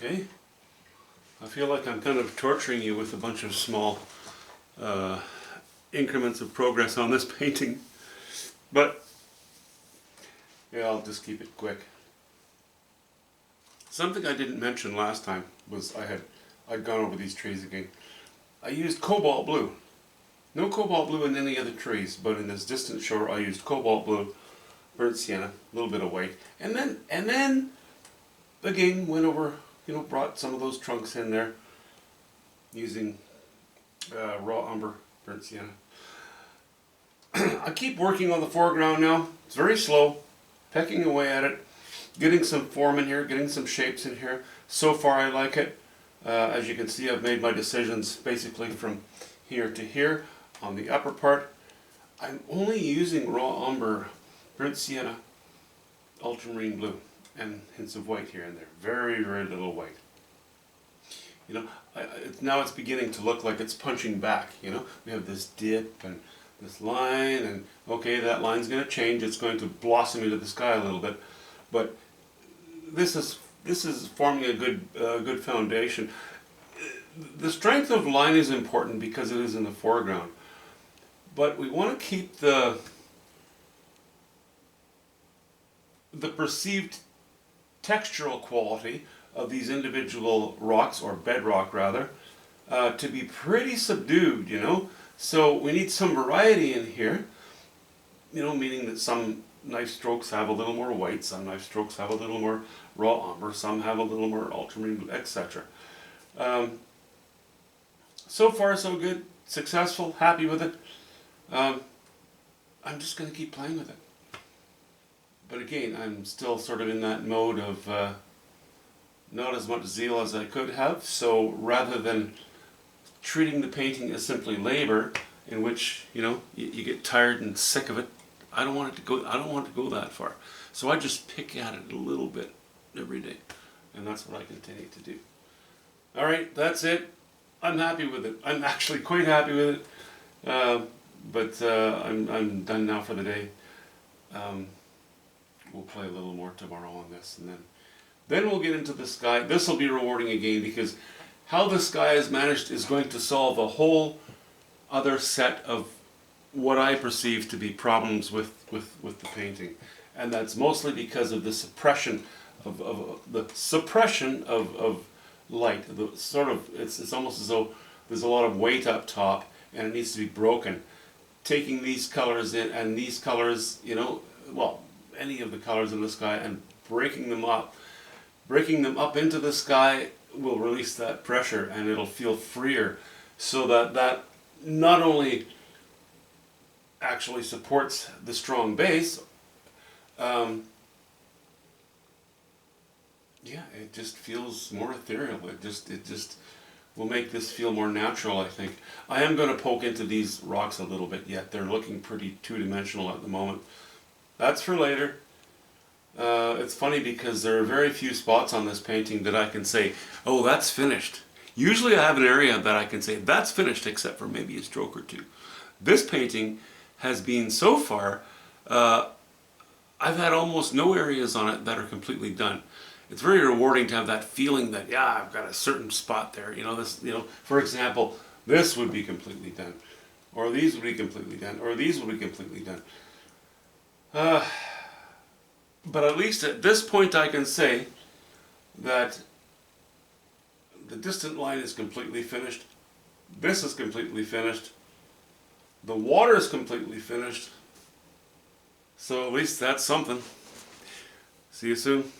Okay. I feel like I'm kind of torturing you with a bunch of small increments of progress on this painting. But yeah, I'll just keep it quick. Something I didn't mention last time was I'd gone over these trees again. I used cobalt blue. No cobalt blue in any other trees, but in this distant shore I used cobalt blue, burnt sienna, a little bit of white, and then again went over, brought some of those trunks in there using raw umber, burnt sienna. I keep working on the foreground now. It's very slow, pecking away at it, getting some form in here, getting some shapes in here. So far I like it. As you can see, I've made my decisions basically from here to here. On the upper part, I'm only using raw umber, burnt sienna, ultramarine blue, and hints of white here and there. Very, very little white. Now it's beginning to look like it's punching back. We have this dip and this line, and okay, that line's going to change. It's going to blossom into the sky a little bit, but this is forming a good foundation. The strength of line is important because it is in the foreground, but we want to keep the perceived textural quality of these individual rocks, or bedrock rather, to be pretty subdued, So we need some variety in here, meaning that some knife strokes have a little more white, some knife strokes have a little more raw umber, some have a little more ultramarine blue, etc. So far so good, successful, happy with it. I'm just going to keep playing with it. But again, I'm still sort of in that mode of not as much zeal as I could have, so rather than treating the painting as simply labor, in which you get tired and sick of it, I don't want it to go that far. So I just pick at it a little bit every day, and that's what I continue to do. All right, that's it. I'm happy with it. I'm actually quite happy with it. But I'm done now for the day. We'll play a little more tomorrow on this, and then we'll get into the sky. This will be rewarding again, because how the sky is managed is going to solve a whole other set of what I perceive to be problems with the painting, and that's mostly because of the suppression of light. It's almost as though there's a lot of weight up top, and it needs to be broken. Taking these colors in and these colors, any of the colors in the sky, and breaking them up into the sky will release that pressure, and it'll feel freer, so that not only actually supports the strong base, it just feels more ethereal. It just will make this feel more natural, I think. I am going to poke into these rocks a little bit yet. They're looking pretty two-dimensional at the moment. That's for later. It's funny because there are very few spots on this painting that I can say, oh, that's finished. Usually I have an area that I can say, that's finished, except for maybe a stroke or two. This painting has been, so far, I've had almost no areas on it that are completely done. It's very rewarding to have that feeling that, yeah, I've got a certain spot there. For example, this would be completely done, or these would be completely done, or these would be completely done. But at least at this point I can say that the distant line is completely finished. This is completely finished. The water is completely finished. So at least that's something. See you soon.